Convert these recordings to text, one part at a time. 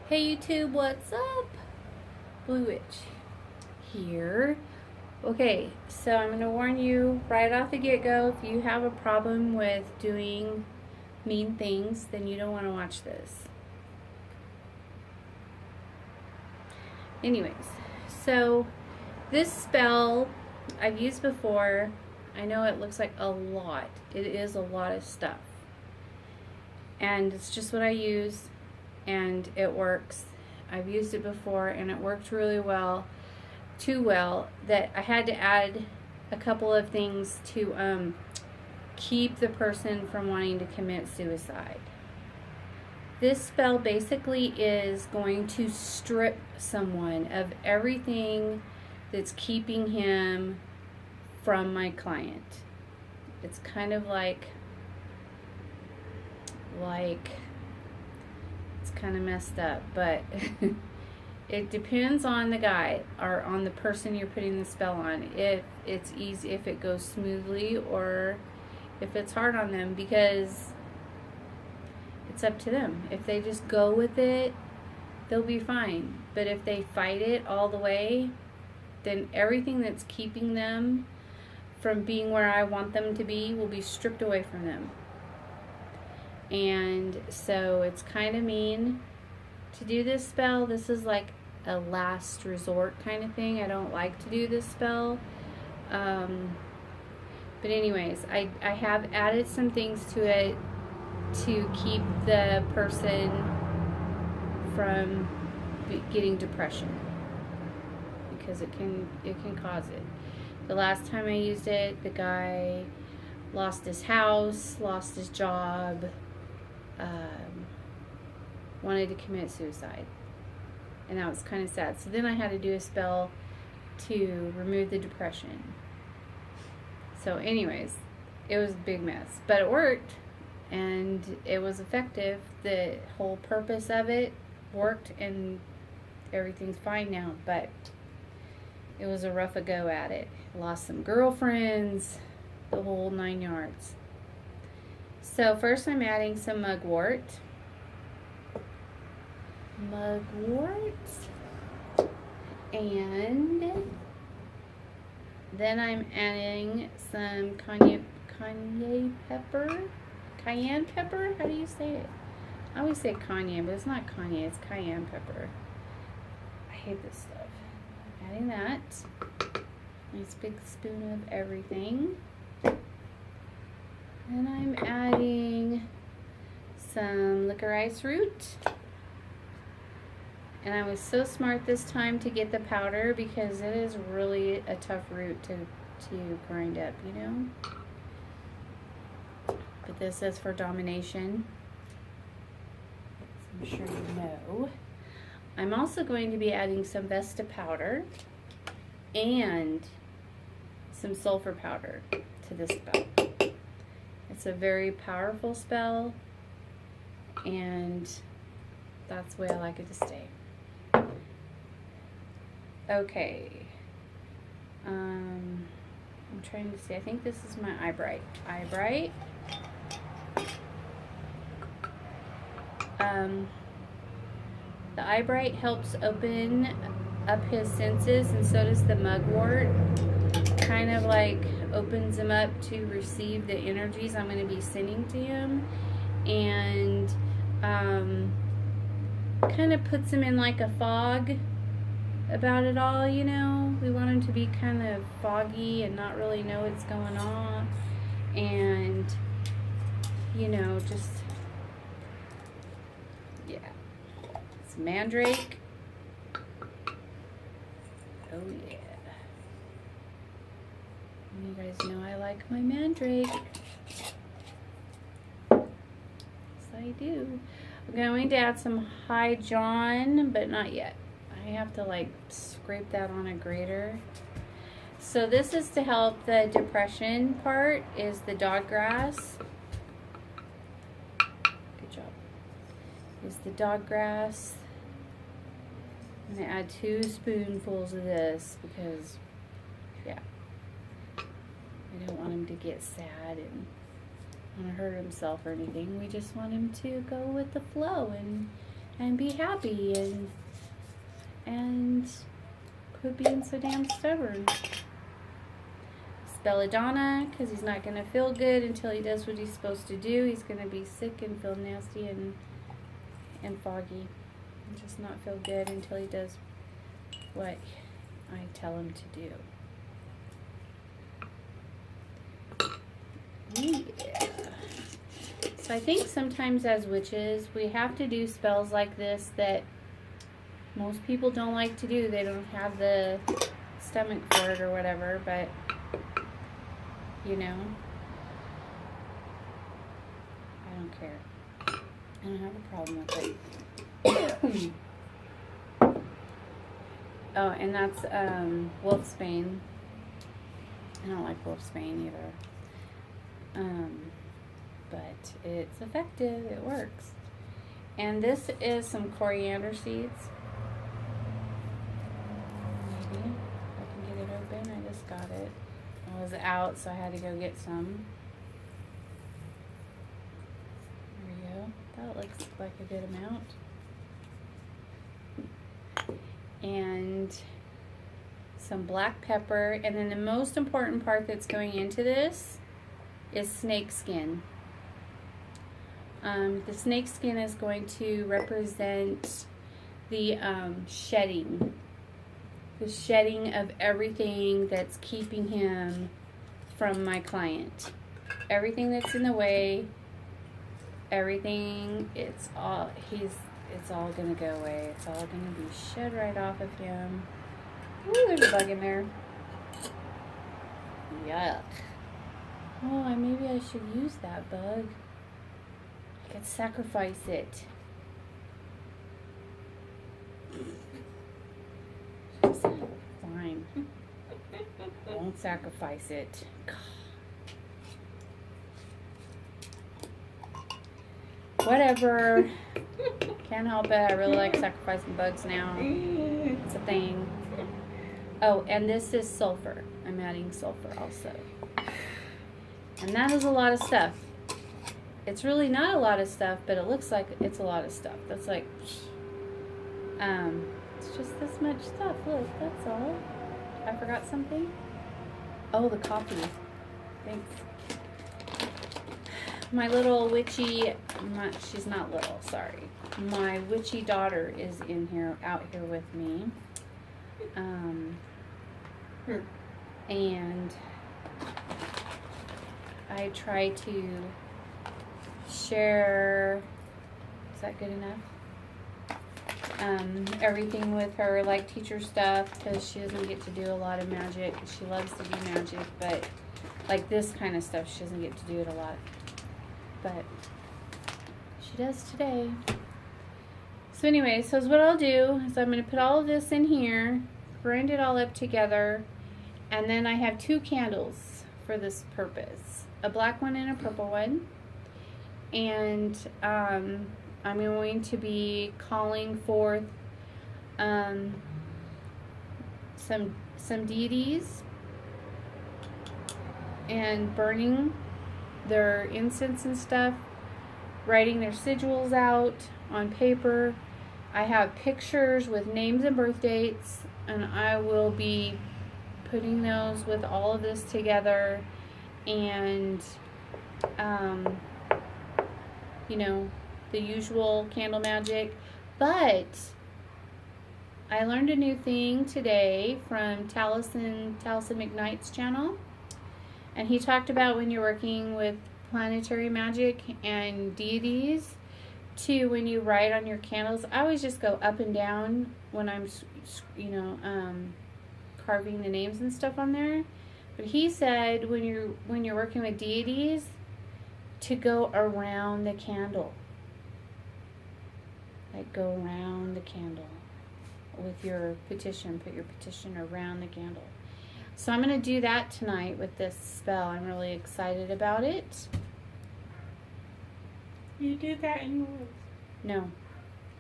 Hey YouTube, what's up? Blue Witch here. Okay, so I'm going to warn you right off the get-go, if you have a problem with doing mean things, then you don't want to watch this. Anyways, so this spell I've used before. I know it looks like a lot. It is a lot of stuff. And it's just what I use, and it works. I've used it before and it worked really well, too well, that I had to add a couple of things to keep the person from wanting to commit suicide. This spell basically is going to strip someone of everything that's keeping him from my client. It's kind of like it's kind of messed up, but it depends on the guy or on the person you're putting the spell on. If it's easy, if it goes smoothly, or if it's hard on them, because it's up to them. If they just go with it, they'll be fine. But if they fight it all the way, then everything that's keeping them from being where I want them to be will be stripped away from them. And so it's kind of mean to do this spell. This is like a last resort kind of thing. I don't like to do this spell. But anyways, I have added some things to it to keep the person from getting depression, because it can cause it. The last time I used it, the guy lost his house, lost his job, wanted to commit suicide, and that was kind of sad. So then I had to do a spell to remove the depression. So anyways, it was a big mess, but it worked and it was effective. The whole purpose of it worked and everything's fine now, but it was a rough go at it. Lost some girlfriends, the whole 9 yards. So first I'm adding some mugwort. And then I'm adding some cayenne pepper. How do you say it? I always say cayenne, but it's not cayenne, it's cayenne pepper. I hate this stuff. Adding that. Nice big spoon of everything. Then I'm adding some licorice root. And I was so smart this time to get the powder, because it is really a tough root to grind up, you know. But this is for domination, as I'm sure you know. I'm also going to be adding some Vesta powder and some sulfur powder to this spell. It's a very powerful spell, and that's the way I like it to stay. Okay. I'm trying to see. I think this is my Eyebright. The Eyebright helps open up his senses, and so does the mugwort. Kind of like opens him up to receive the energies I'm going to be sending to him, and kind of puts him in like a fog about it all, you know. We want him to be kind of foggy and not really know what's going on, and you know, just yeah. It's mandrake. Oh yeah. You guys know I like my mandrake. Yes, I do. I'm going to add some High John, but not yet. I have to like scrape that on a grater. So this is to help the depression part, is the dog grass. Good job. Is the dog grass. I'm going to add 2 spoonfuls of this because, yeah, I don't want him to get sad and want to hurt himself or anything. We just want him to go with the flow and and be happy and quit being so damn stubborn. Belladonna, because he's not going to feel good until he does what he's supposed to do. He's going to be sick and feel nasty and foggy. And just not feel good until he does what I tell him to do. Yeah. So I think sometimes as witches, we have to do spells like this that most people don't like to do. They don't have the stomach for it or whatever, but you know, I don't care. I don't have a problem with it. Oh, and that's wolfsbane. I don't like wolfsbane either. But it's effective. It works. And this is some coriander seeds. Maybe if I can get it open. I just got it. I was out, so I had to go get some. There we go. That looks like a good amount. And some black pepper. And then the most important part that's going into this is snake skin. The snake skin is going to represent the shedding. The shedding of everything that's keeping him from my client. Everything that's in the way, everything, it's all gonna go away. It's all gonna be shed right off of him. Ooh, there's a bug in there. Yuck. Oh, maybe I should use that bug. I could sacrifice it. Fine. I won't sacrifice it. Whatever. Can't help it. I really like sacrificing bugs now. It's a thing. Oh, and this is sulfur. I'm adding sulfur also. And that is a lot of stuff. It's really not a lot of stuff, but it looks like it's a lot of stuff. That's like, it's just this much stuff. Look, that's all. I forgot something. Oh, the coffee. Thanks. My little witchy, she's not little, sorry. My witchy daughter is out here with me. And I try to share, is that good enough? Everything with her, like teacher stuff, because she doesn't get to do a lot of magic. She loves to do magic, but like this kind of stuff, she doesn't get to do it a lot. But she does today. So anyway, so what I'll do is I'm going to put all of this in here, grind it all up together, and then I have 2 candles for this purpose. A black one and a purple one. And I'm going to be calling forth some deities and burning their incense and stuff, writing their sigils out on paper. I have pictures with names and birth dates, and I will be putting those with all of this together, and you know, the usual candle magic. But I learned a new thing today from Taliesin McKnight's channel, and he talked about when you're working with planetary magic and deities, to when you write on your candles, I always just go up and down when I'm, you know, carving the names and stuff on there. But he said when you're working with deities, to go around the candle. Like go around the candle with your petition. Put your petition around the candle. So I'm going to do that tonight with this spell. I'm really excited about it. You do that in the woods? No,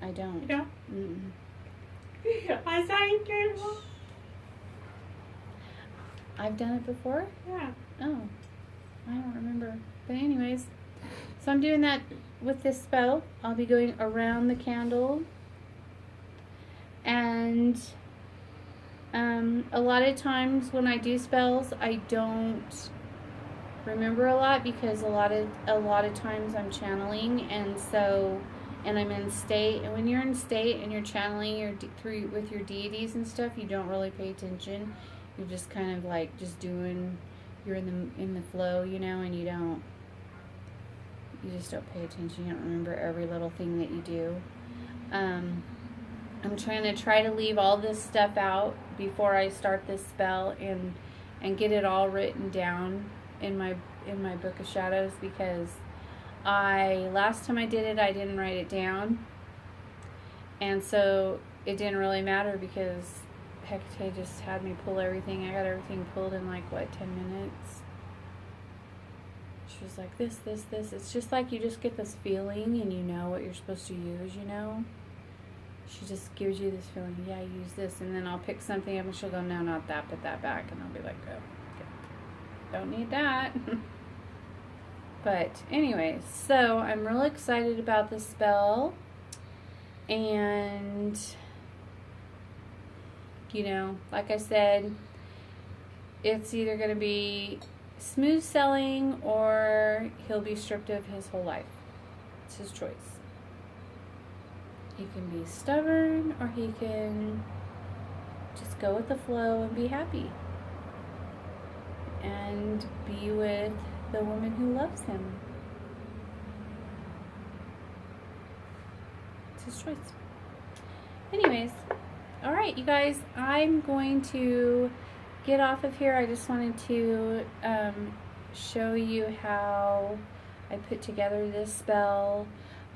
I don't. You don't? Mm-mm. I saw you do it. I've done it before? Yeah. Oh, I don't remember. But anyways, so I'm doing that with this spell, I'll be going around the candle, and a lot of times when I do spells, I don't remember a lot because a lot of times I'm channeling, and I'm in state. And when you're in state and you're channeling with your deities and stuff, you don't really pay attention. You're just kind of like just doing. You're in the flow, you know, and you just don't pay attention. You don't remember every little thing that you do. I'm try to leave all this stuff out before I start this spell and get it all written down in my book of shadows, because last time I did it, I didn't write it down, and so it didn't really matter because Hecate just had me pull everything. I got everything pulled in like 10 minutes. She was like, this. It's just like you just get this feeling and you know what you're supposed to use, you know? She just gives you this feeling, yeah, use this. And then I'll pick something up and she'll go, no, not that, put that back. And I'll be like, oh, okay. Don't need that. But anyways, so I'm really excited about this spell. And, you know, like I said, it's either going to be smooth sailing or he'll be stripped of his whole life. It's his choice. He can be stubborn or he can just go with the flow and be happy and be with the woman who loves him. It's his choice. Anyways, all right, you guys, I'm going to get off of here. I just wanted to show you how I put together this spell.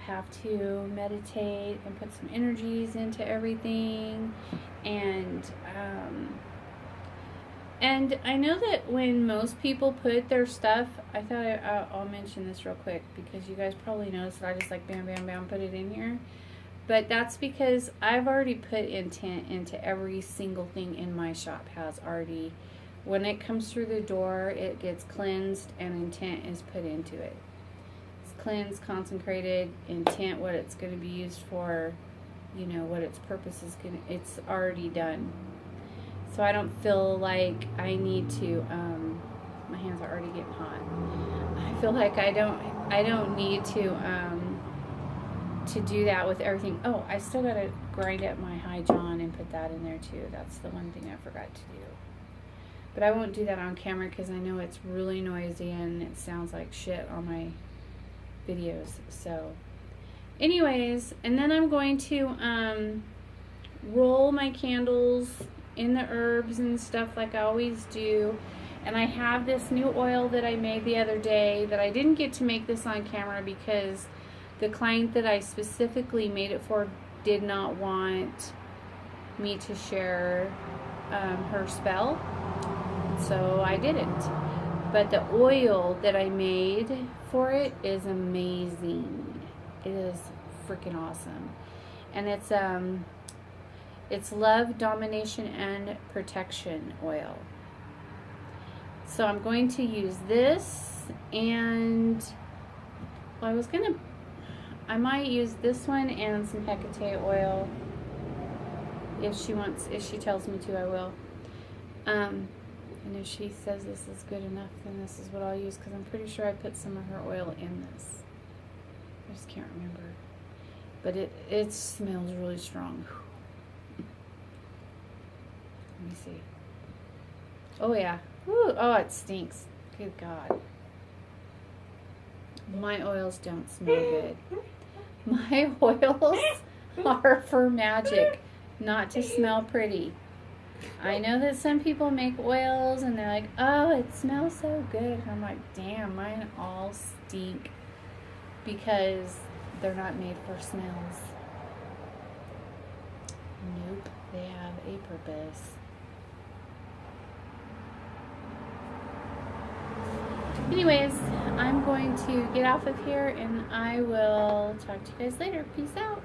I have to meditate and put some energies into everything, and I know that when most people put their stuff, I thought I'll mention this real quick because you guys probably noticed that I just like bam, bam, bam, put it in here. But that's because I've already put intent into every single thing in my shop. Has already, when it comes through the door, it gets cleansed and intent is put into it. It's cleansed, consecrated, intent, what it's going to be used for, you know, what its purpose is going to, it's already done. So I don't feel like I need to, my hands are already getting hot. I feel like I don't need to do that with everything. Oh, I still got to grind up my high john and put that in there too. That's the one thing I forgot to do. But I won't do that on camera because I know it's really noisy and it sounds like shit on my videos. So anyways, and then I'm going to roll my candles in the herbs and stuff like I always do. And I have this new oil that I made the other day that I didn't get to make this on camera because the client that I specifically made it for did not want me to share her spell, so I didn't. But the oil that I made for it is amazing. It is freaking awesome, and it's love, domination, and protection oil. So I'm going to use this, and well, I might use this one and some Hecate oil. If she tells me to, I will. And if she says this is good enough, then this is what I'll use, because I'm pretty sure I put some of her oil in this. I just can't remember. But it smells really strong. Let me see. Oh yeah. Ooh, oh, it stinks. Good God. My oils don't smell good. My oils are for magic, not to smell pretty. I know that some people make oils and they're like, oh, it smells so good. And I'm like, damn, mine all stink because they're not made for smells. Nope, they have a purpose. Anyways, I'm going to get off of here and I will talk to you guys later. Peace out.